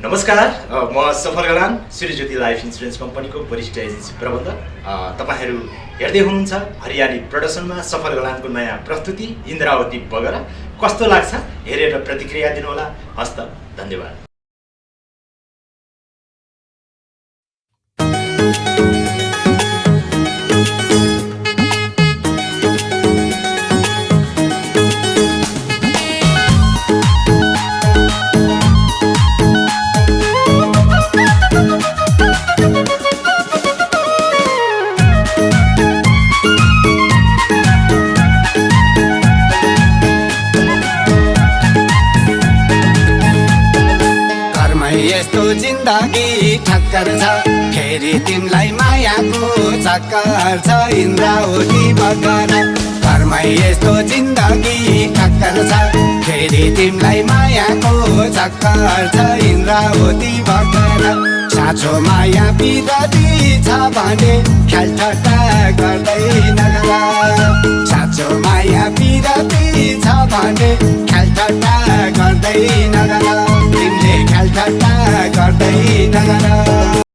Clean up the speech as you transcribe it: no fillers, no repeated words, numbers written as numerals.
नमस्कार, म सफल गलान सूर्यज्योति लाइफ इन्सुरेन्स कम्पनीको वरिष्ठ एजेन्सी प्रबन्धक। तपाईहरू हेर्दै हुनुहुन्छ हरियाली प्रदर्शनमा सफल गलानको नयाँ प्रस्तुति इन्द्रावती बगरा। कस्तो लाग्छ हेरेर प्रतिक्रिया दिनुहोला। हस्त धन्यवाद। यस्तो जिन्दगी ठक्कर छ, फेरि तिमीलाई मायाको चक्कर छ इन्द्रावती बगरा। घरमै यस्तो जिन्दगी ठक्कर छ, फेरि तिमीलाई मायाको चक्कर छ इन्द्रावती बगरा। साँचो माया बिरती छ भने ख्याल ठट्टा गर्दै नगर। साँचो माया बिरती छ भने ख्याल ठट्टा गर्दै नगर। तिमीले ख्याल ठट्टा गर्दै नगर।